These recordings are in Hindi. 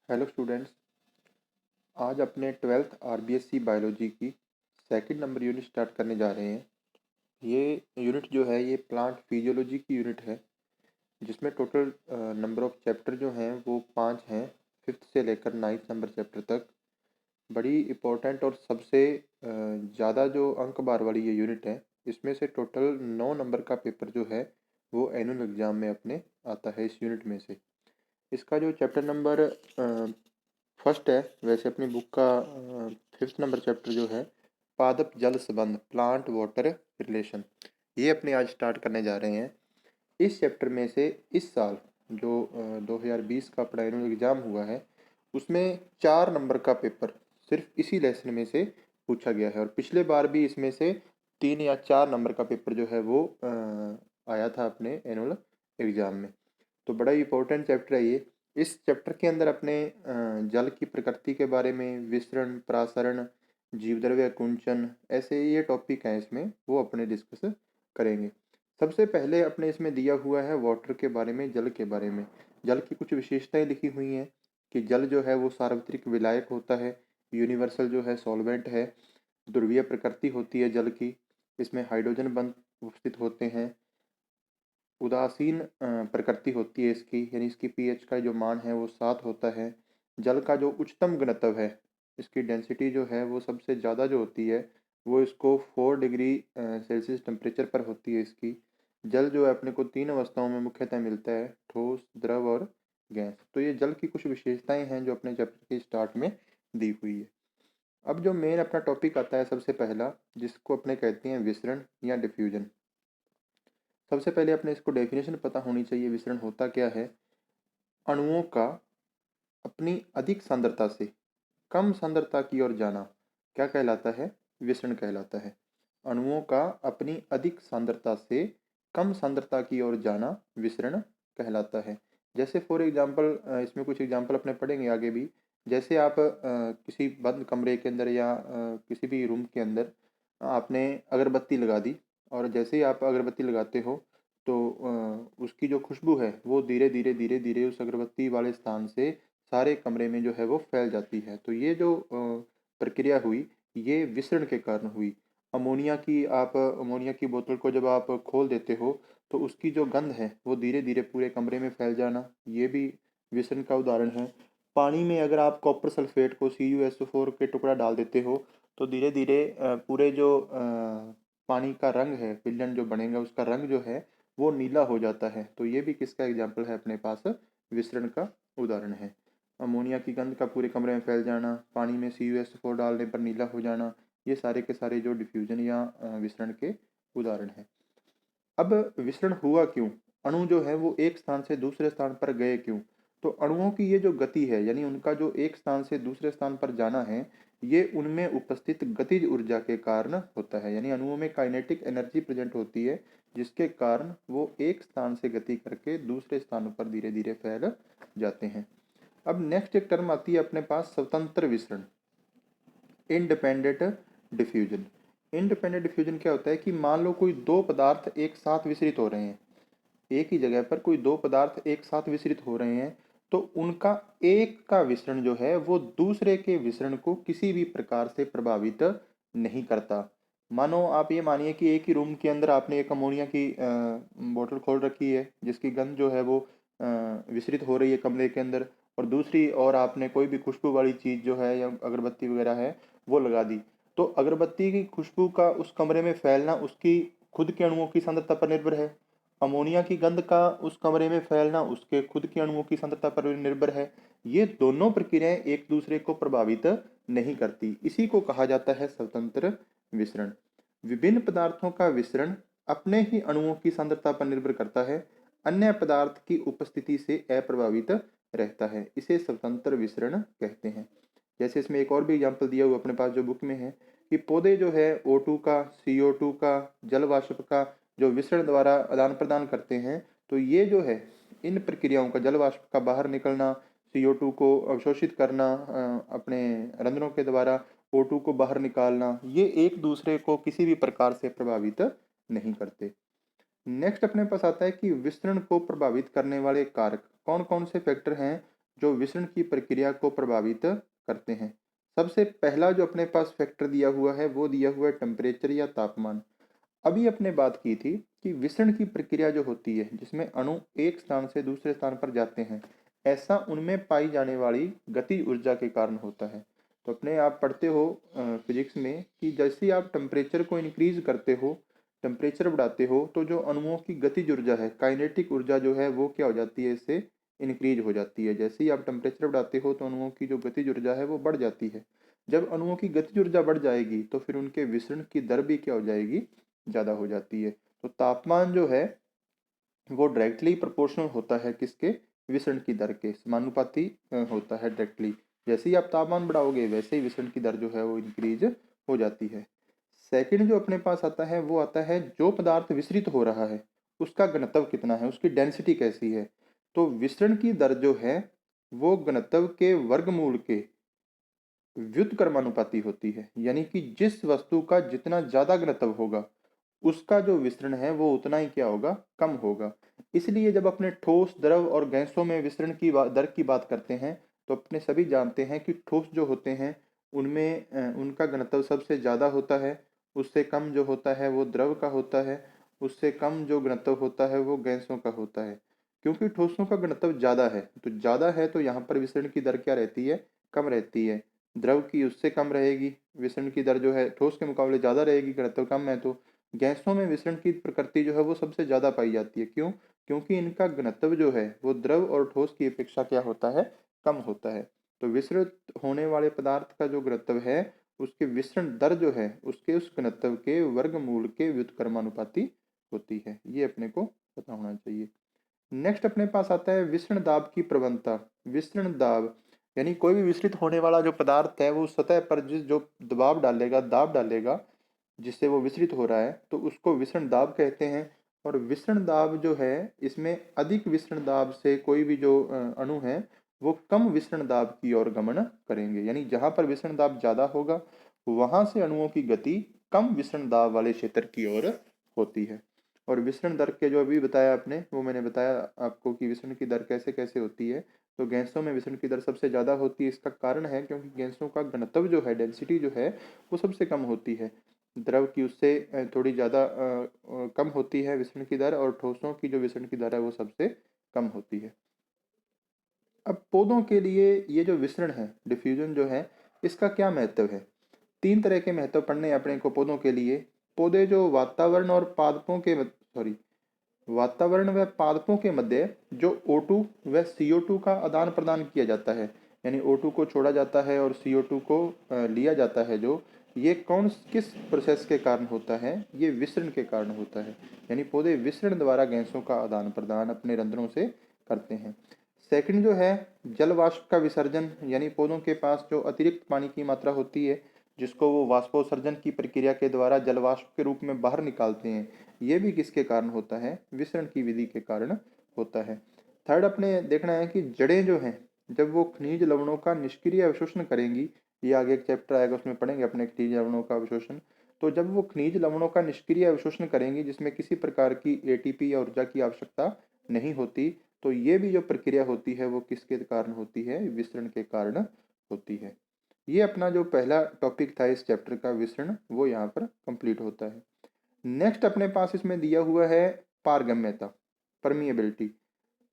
Hello students. आज अपने 12th आरबीएससी बायोलॉजी की सेकंड नंबर यूनिट स्टार्ट करने जा रहे हैं। ये यूनिट जो है ये प्लांट फिजियोलॉजी की यूनिट है, जिसमें टोटल नंबर ऑफ चैप्टर जो हैं वो 5 हैं, 5th से लेकर 9th नंबर चैप्टर तक। बड़ी इम्पोर्टेंट और सबसे ज़्यादा जो अंक बार वाली ये यूनिट है। इसमें से टोटल 9 नंबर का पेपर जो है वो एनुअल एग्ज़ाम में अपने आता है इस यूनिट में से। इसका जो चैप्टर नंबर फर्स्ट है, वैसे अपनी बुक का 5th नंबर चैप्टर जो है पादप जल संबंध, प्लांट वाटर रिलेशन, ये अपने आज स्टार्ट करने जा रहे हैं। इस चैप्टर में से इस साल जो 2020 का अपना एनुअल एग्ज़ाम हुआ है उसमें 4 नंबर का पेपर सिर्फ इसी लेसन में से पूछा गया है, और पिछले बार भी इसमें से 3 या 4 नंबर का पेपर जो है वो आया था अपने एनुअल एग्ज़ाम में। तो बड़ा ही इंपॉर्टेंट चैप्टर है ये। इस चैप्टर के अंदर अपने जल की प्रकृति के बारे में, विसरण, प्रासरण, जीवद्रव्य कुंचन, ऐसे ये टॉपिक हैं इसमें, वो अपने डिस्कस करेंगे। सबसे पहले अपने इसमें दिया हुआ है वाटर के बारे में, जल के बारे में। जल की कुछ विशेषताएं लिखी हुई हैं कि जल जो है वो सार्वत्रिक विलायक होता है, यूनिवर्सल जो है सॉल्वेंट है, ध्रुवीय प्रकृति होती है जल की, इसमें हाइड्रोजन बंध उपस्थित होते हैं, उदासीन प्रकृति होती है इसकी, यानी इसकी पीएच का जो मान है वो 7 होता है। जल का जो उच्चतम घनत्व है, इसकी डेंसिटी जो है वो सबसे ज़्यादा जो होती है वो इसको 4 डिग्री सेल्सियस टेम्परेचर पर होती है इसकी। जल जो है अपने को 3 अवस्थाओं में मुख्यतः मिलता है, ठोस, द्रव और गैस। तो ये जल की कुछ विशेषताएं हैं जो अपने चैप्टर के स्टार्ट में दी हुई है। अब जो मेन अपना टॉपिक आता है सबसे पहला, जिसको अपने कहते हैं विसरण या डिफ्यूजन। सबसे पहले अपने इसको डेफिनेशन पता होनी चाहिए, विसरण होता क्या है। अणुओं का अपनी अधिक सांद्रता से कम सांद्रता की ओर जाना क्या कहलाता है? विसरण कहलाता है। अणुओं का अपनी अधिक सांद्रता से कम सांद्रता की ओर जाना विसरण कहलाता है। जैसे फॉर एग्जांपल, इसमें कुछ एग्जांपल अपने पढ़ेंगे आगे भी। जैसे आप किसी बंद कमरे के अंदर या किसी भी रूम के अंदर आपने अगरबत्ती लगा दी, और जैसे ही आप अगरबत्ती लगाते हो तो उसकी जो खुशबू है वो धीरे धीरे धीरे धीरे उस अगरबत्ती वाले स्थान से सारे कमरे में जो है वो फैल जाती है। तो ये जो प्रक्रिया हुई, ये विसरण के कारण हुई। अमोनिया की बोतल को जब आप खोल देते हो तो उसकी जो गंध है वो धीरे धीरे पूरे कमरे में फैल जाना, ये भी विसरण का उदाहरण है। पानी में अगर आप कॉपर सल्फेट को CuSO4 के टुकड़ा डाल देते हो तो धीरे धीरे पूरे जो पानी का रंग है, विलयन जो बनेगा उसका रंग जो है वो नीला हो जाता है। तो ये भी किसका एग्जाम्पल है अपने पास? विसरण का उदाहरण है। अमोनिया की गंध का पूरे कमरे में फैल जाना, पानी में CuSO4 डालने पर नीला हो जाना, ये सारे के सारे जो डिफ्यूजन या विसरण के उदाहरण हैं। अब विसरण हुआ क्यों? अणु जो है वो एक स्थान से दूसरे स्थान पर गए क्यों? तो अणुओं की ये जो गति है, यानी उनका जो एक स्थान से दूसरे स्थान पर जाना है, ये उनमें उपस्थित गतिज ऊर्जा के कारण होता है। यानी अणुओं में काइनेटिक एनर्जी प्रेजेंट होती है, जिसके कारण वो एक स्थान से गति करके दूसरे स्थानों पर धीरे धीरे फैल जाते हैं। अब नेक्स्ट एक टर्म आती है अपने पास, स्वतंत्र विसरण, इंडिपेंडेंट डिफ्यूजन। इंडिपेंडेंट डिफ्यूजन क्या होता है कि मान लो कोई दो पदार्थ एक साथ विसरित हो रहे हैं, एक ही जगह पर कोई दो पदार्थ एक साथ विसरित हो रहे हैं, तो उनका एक का विसरण जो है वो दूसरे के विसरण को किसी भी प्रकार से प्रभावित नहीं करता। मानो आप ये मानिए कि एक ही रूम के अंदर आपने एक अमोनिया की बोतल खोल रखी है, जिसकी गंध जो है वो विसरित हो रही है कमरे के अंदर, और दूसरी और आपने कोई भी खुशबू वाली चीज़ जो है या अगरबत्ती वगैरह है वो लगा दी। तो अगरबत्ती की खुशबू का उस कमरे में फैलना उसकी खुद के अणुओं की सांद्रता पर निर्भर है, अमोनिया की गंध का उस कमरे में फैलना उसके खुद के अणुओं की सांद्रता पर निर्भर है। ये दोनों प्रक्रियाएं एक दूसरे को प्रभावित नहीं करती, इसी को कहा जाता है स्वतंत्र विसरण। विभिन्न पदार्थों का विसरण अपने ही अणुओं की सांद्रता पर निर्भर करता है, अन्य पदार्थ की उपस्थिति से अप्रभावित रहता है, इसे स्वतंत्र विसरण कहते हैं। जैसे इसमें एक और भी एग्जाम्पल दिया हुआ अपने पास जो बुक में है कि पौधे जो है O2 का, CO2 का, जल वाष्प का जो विसरण द्वारा आदान प्रदान करते हैं, तो ये जो है इन प्रक्रियाओं का, जल वाष्प का बाहर निकलना, CO2 को अवशोषित करना, अपने रंध्रों के द्वारा O2 को बाहर निकालना, ये एक दूसरे को किसी भी प्रकार से प्रभावित नहीं करते। नेक्स्ट अपने पास आता है कि विसरण को प्रभावित करने वाले कारक कौन कौन से फैक्टर हैं जो विसरण की प्रक्रिया को प्रभावित करते हैं। सबसे पहला जो अपने पास फैक्टर दिया हुआ है वो दिया हुआ है टेम्परेचर या तापमान। अभी अपने बात की थी कि विसरण की प्रक्रिया जो होती है जिसमें अणु एक स्थान से दूसरे स्थान पर जाते हैं, ऐसा उनमें पाई जाने वाली गति ऊर्जा के कारण होता है। तो अपने आप पढ़ते हो फिजिक्स में कि जैसे ही आप टेम्परेचर को इंक्रीज करते हो, टेम्परेचर बढ़ाते हो, तो जो अणुओं की गतिज ऊर्जा है, काइनेटिक ऊर्जा जो है वो क्या हो जाती है, इससे इंक्रीज हो जाती है। जैसे ही आप टेम्परेचर बढ़ाते हो तो अणुओं की जो गतिज ऊर्जा है वो बढ़ जाती है। जब अणुओं की गतिज ऊर्जा बढ़ जाएगी तो फिर उनके विसरण की दर भी क्या हो जाएगी, ज़्यादा हो जाती है। तो तापमान जो है वो डायरेक्टली प्रोपोर्शनल होता है किसके, विसरण की दर के समानुपाती होता है डायरेक्टली। जैसे ही आप तापमान बढ़ाओगे वैसे ही विसरण की दर जो है वो इंक्रीज हो जाती है। सेकंड जो अपने पास आता है वो आता है जो पदार्थ विसरित हो रहा है उसका घनत्व कितना है, उसकी डेंसिटी कैसी है। तो विसरण की दर जो है वो घनत्व के वर्गमूल के व्युत्क्रमानुपाती होती है। यानी कि जिस वस्तु का जितना ज्यादा घनत्व होगा उसका जो विसरण है वो उतना ही क्या होगा, कम होगा। इसलिए जब अपने ठोस, द्रव और गैसों में विसरण की दर की बात करते हैं तो अपने सभी जानते हैं कि ठोस जो होते हैं उनमें उनका घनत्व सबसे ज्यादा होता है। उससे कम जो होता है वो द्रव का होता है। उससे कम जो घनत्व होता है वो गैसों का होता है। क्योंकि ठोसों का घनत्व ज्यादा है तो यहाँ पर विसरण की दर क्या रहती है, कम रहती है। द्रव की उससे कम रहेगी, विसरण की दर जो है ठोस के मुकाबले ज्यादा रहेगी, घनत्व कम है। तो गैसों में विसरण की प्रकृति जो है वो सबसे ज्यादा पाई जाती है। क्यों? क्योंकि इनका घनत्व जो है वो द्रव और ठोस की अपेक्षा क्या होता है, कम होता है। तो विसरित होने वाले पदार्थ का जो घनत्व है उसके विसरण दर जो है उसके उस घनत्व के वर्गमूल के व्युत्क्रमानुपाती होती है। ये अपने को पता होना चाहिए। नेक्स्ट अपने पास आता है विसरण दाब की प्रवणता। विसरण दाब यानी कोई भी विसरित होने वाला जो पदार्थ है वो सतह पर जिस जो दबाव डालेगा, दाब डालेगा, जिससे वो विसरित हो रहा है तो उसको विसरण दाब कहते हैं। और विसरण दाब जो है इसमें अधिक विसरण दाब से कोई भी जो अणु है वो कम विसरण दाब की ओर गमन करेंगे। यानी जहां पर विसरण दाब ज्यादा होगा वहां से अणुओं की गति कम विसरण दाब वाले क्षेत्र की ओर होती है। और विसरण दर के जो अभी बताया आपने वो मैंने बताया आपको कि विसरण की दर कैसे कैसे होती है। तो गैसों में विसरण की दर सबसे ज्यादा होती है। इसका कारण है क्योंकि गैसों का घनत्व जो है, डेंसिटी जो है वो सबसे कम होती है। द्रव की उससे थोड़ी ज़्यादा कम होती है विसरण की दर, और ठोसों की जो विसरण की दर है वो सबसे कम होती है। अब पौधों के लिए ये जो विसरण है, डिफ्यूजन जो है, इसका क्या महत्व है। तीन तरह के महत्व पढ़ने हैं अपने को पौधों के लिए। पौधे जो वातावरण और पादपों के सॉरी वातावरण व पादपों के मध्य जो O2 व CO2 का आदान प्रदान किया जाता है, यानी O2 को छोड़ा जाता है और CO2 को लिया जाता है, जो ये कौन किस प्रोसेस के कारण होता है, ये विसरण के कारण होता है। यानी पौधे विसरण द्वारा गैसों का आदान प्रदान अपने रंध्रों से करते हैं। सेकंड जो है जल वाष्प का विसर्जन, यानी पौधों के पास जो अतिरिक्त पानी की मात्रा होती है जिसको वो वाष्पोत्सर्जन की प्रक्रिया के द्वारा जल वाष्प के रूप में बाहर निकालते हैं, ये भी किसके कारण होता है, विसरण की विधि के कारण होता है। थर्ड अपने देखना है कि जड़ें जो हैं जब वो खनिज लवणों का निष्क्रिय अवशोषण करेंगी, ये आगे एक चैप्टर आएगा उसमें पढ़ेंगे अपने खनिज लवणों का अवशोषण। तो जब वो खनिज लवणों का निष्क्रिय अवशोषण करेंगी जिसमें किसी प्रकार की एटीपी या ऊर्जा की आवश्यकता नहीं होती, तो ये भी जो प्रक्रिया होती है वो किसके कारण होती है, विसरण के कारण होती है। ये अपना जो पहला टॉपिक था इस चैप्टर का विसरण, वो यहाँ पर कंप्लीट होता है। नेक्स्ट अपने पास इसमें दिया हुआ है पारगम्यता, परमिएबिलिटी।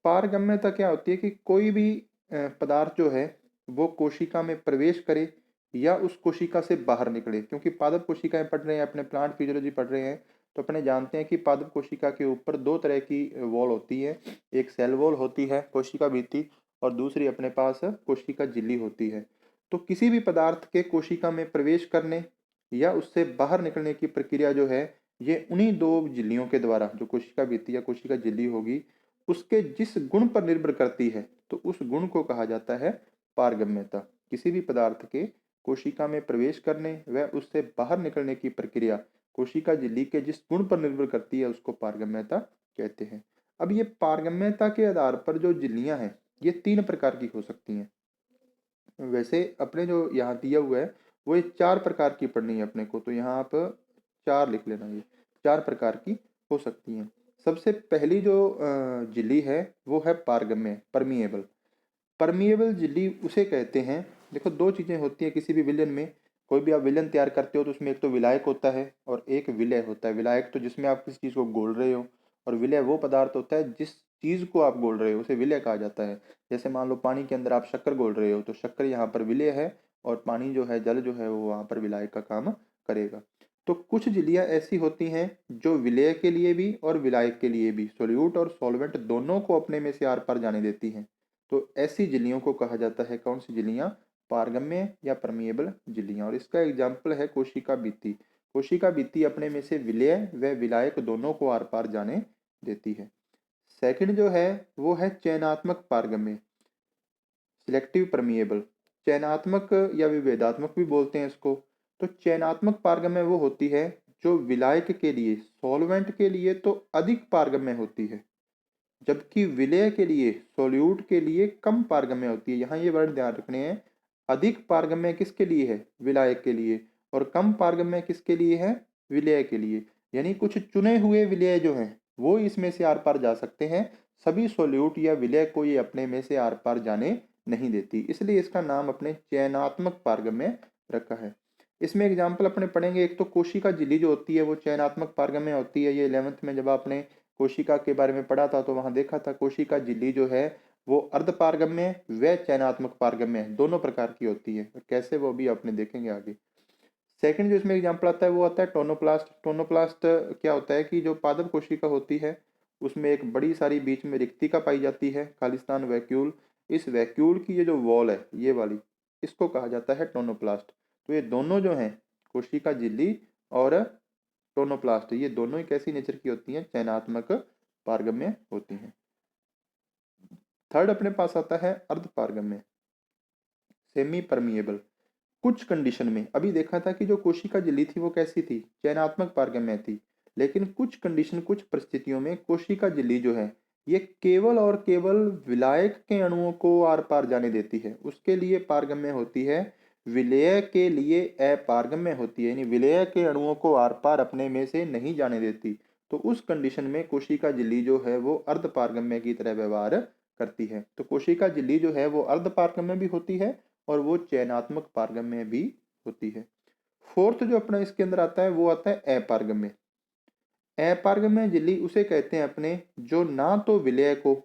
पारगम्यता क्या होती है कि कोई भी पदार्थ जो है वो कोशिका में प्रवेश करे या उस कोशिका से बाहर निकले। क्योंकि पादप कोशिकाएं पढ़ रहे हैं, अपने प्लांट फिजियोलॉजी पढ़ रहे हैं, तो अपने जानते हैं कि पादप कोशिका के ऊपर दो तरह की वॉल होती है। एक सेल वॉल होती है कोशिका भित्ति, और दूसरी अपने पास कोशिका झिल्ली होती है। तो किसी भी पदार्थ के कोशिका में प्रवेश करने या उससे बाहर निकलने की प्रक्रिया जो है ये उन्हीं दो झिल्लियों के द्वारा, जो कोशिका भित्ति या कोशिका झिल्ली होगी, उसके जिस गुण पर निर्भर करती है, तो उस गुण को कहा जाता है पारगम्यता। किसी भी पदार्थ के कोशिका में प्रवेश करने व उससे बाहर निकलने की प्रक्रिया कोशिका झिल्ली के जिस गुण पर निर्भर करती है उसको पारगम्यता कहते हैं। अब ये पारगम्यता के आधार पर जो झिल्लियां हैं ये तीन प्रकार की हो सकती हैं। वैसे अपने जो यहाँ दिया हुआ है वो ये चार प्रकार की पढ़नी है अपने को, तो यहाँ आप चार लिख लेना। ये चार प्रकार की हो सकती हैं। सबसे पहली जो झिल्ली है वो है पारगम्य, परमिएबल। परमिएबल झिल्ली उसे कहते हैं, देखो दो चीज़ें होती हैं किसी भी विलयन में। कोई भी आप विलयन तैयार करते हो तो उसमें एक तो विलायक होता है और एक विलय होता है। विलायक तो जिसमें आप किसी चीज़ को घोल रहे हो, और विलय वो पदार्थ होता है जिस चीज़ को आप घोल रहे हो उसे विलय कहा जाता है। जैसे मान लो पानी के अंदर आप शक्कर घोल रहे हो तो शक्कर यहाँ पर विलय है, और पानी जो है, जल जो है, वो वहाँ पर विलायक का काम करेगा। तो कुछ झिल्लियाँ ऐसी होती हैं जो विलय के लिए भी और विलायक के लिए भी, सोल्यूट और सॉल्वेंट दोनों को अपने में से आर पार जाने देती हैं। तो ऐसी झिल्लियों को कहा जाता है, कौन सी झिल्लियां? पारगम्य या परमिएबल झिल्लियां। और इसका एग्जाम्पल है कोशिका भित्ति। कोशिका भित्ति अपने में से विलय व विलायक दोनों को आर पार जाने देती है। सेकंड जो है वो है चयनात्मक पारगम्य, सिलेक्टिव परमिएबल। चयनात्मक या विभेदात्मक भी बोलते हैं इसको। तो चयनात्मक पारगम्य वो होती है जो विलायक के लिए, सॉल्वेंट के लिए तो अधिक पारगम्य होती है, जबकि विलय के लिए, सोल्यूट के लिए कम पारगम्य होती है। यहाँ ये वर्ड ध्यान रखने हैं, अधिक पारगम्य किसके लिए है? विलायक के लिए। और कम पारगम्य किसके लिए है? विलय के लिए। यानी कुछ चुने हुए विलय जो हैं वो इसमें से आर पार जा सकते हैं, सभी सोल्यूट या विलय को ये अपने में से आर पार जाने नहीं देती, इसलिए इसका नाम अपने चयनात्मक पारगम्य रखा है। इसमें एग्जाम्पल अपने पढ़ेंगे, एक तो कोशिका झिल्ली जो होती है वो चयनात्मक पारगम्य होती है। ये 11th में जब आपने कोशिका के बारे में पढ़ा था तो वहां देखा था कोशिका झिल्ली जो है वो अर्ध पारगम्य व चयनात्मक पारगम्य दोनों प्रकार की होती है। कैसे, वो भी आपने देखेंगे आगे। सेकंड जो इसमें एग्जाम्पल आता है वो आता है टोनोप्लास्ट। टोनोप्लास्ट क्या होता है कि जो पादप कोशिका होती है उसमें एक बड़ी सारी बीच में रिक्तिका पाई जाती है, खालिस्तान वैक्यूल। इस वैक्यूल की ये जो वॉल है, ये वाली, इसको कहा जाता है टोनोप्लास्ट। तो ये दोनों जो हैं, कोशिका झिल्ली और टोनोप्लास्ट, ये दोनों ही कैसी नेचर की होती हैं? चयनात्मक पारगम्य होती हैं। थर्ड अपने पास आता है अर्ध पारगम्य, सेमी परमिएबल। कुछ कंडीशन में अभी देखा था कि जो कोशिका झिल्ली थी वो कैसी थी? चयनात्मक पारगम्य थी। लेकिन कुछ कंडीशन, कुछ परिस्थितियों में कोशिका झिल्ली जो है ये केवल और केवल विलायक के अणुओं को आर पार जाने देती है, उसके लिए पारगम्य होती है, विलेय के लिए अपारगम्य होती है, यानी विलेय के अणुओं को आर पार अपने में से नहीं जाने देती। तो उस कंडीशन में कोशिका झिल्ली जो है वो अर्ध पारगम्य की तरह व्यवहार करती है। तो कोशिका झिल्ली जो है वो अर्ध पारगम्य भी होती है और वो चयनात्मक पारगम्य भी होती है। फोर्थ जो अपना इसके अंदर आता है वो आता है अपारगम्य। अपारगम्य झिल्ली उसे कहते हैं अपने जो ना तो विलय को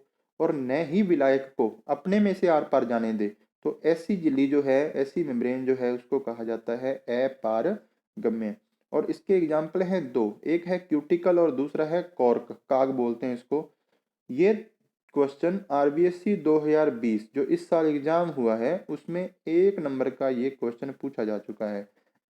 और न ही विलायक को अपने में से आर पार जाने दे। तो ऐसी झिल्ली जो है, ऐसी मेम्ब्रेन जो है, उसको कहा जाता है अपारगम्य। और इसके एग्जाम्पल हैं दो, एक है क्यूटिकल और दूसरा है कॉर्क, काग बोलते हैं इसको। ये क्वेश्चन आरबीएससी 2020 जो इस साल एग्जाम हुआ है उसमें 1 नंबर का ये क्वेश्चन पूछा जा चुका है।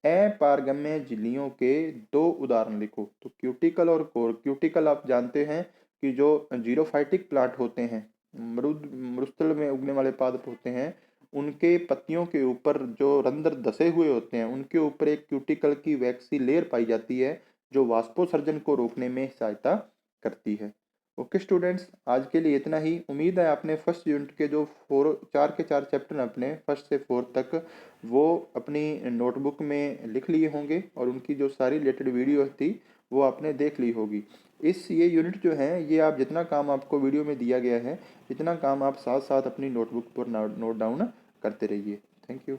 अपारगम्य झिल्लियों के दो उदाहरण लिखो। तो क्यूटिकल और कोर। क्यूटिकल आप जानते हैं कि जो जीरोफाइटिक प्लांट होते हैं, मरुस्थल में उगने वाले पादप होते हैं, उनके पत्तियों के ऊपर जो रंध्र धसे हुए होते हैं उनके ऊपर एक क्यूटिकल की वैक्सी लेयर पाई जाती है जो वाष्पोसर्जन को रोकने में सहायता करती है। ओके स्टूडेंट्स, आज के लिए इतना ही। उम्मीद है आपने फर्स्ट यूनिट के जो 4 चैप्टर अपने फर्स्ट से 4 तक वो अपनी नोटबुक में लिख लिए होंगे और उनकी जो सारी रिलेटेड वीडियो थी वो आपने देख ली होगी। ये यूनिट जो है ये आप जितना काम आपको वीडियो में दिया गया है इतना काम आप साथ साथ अपनी नोटबुक पर नोट डाउन करते रहिए। Thank you.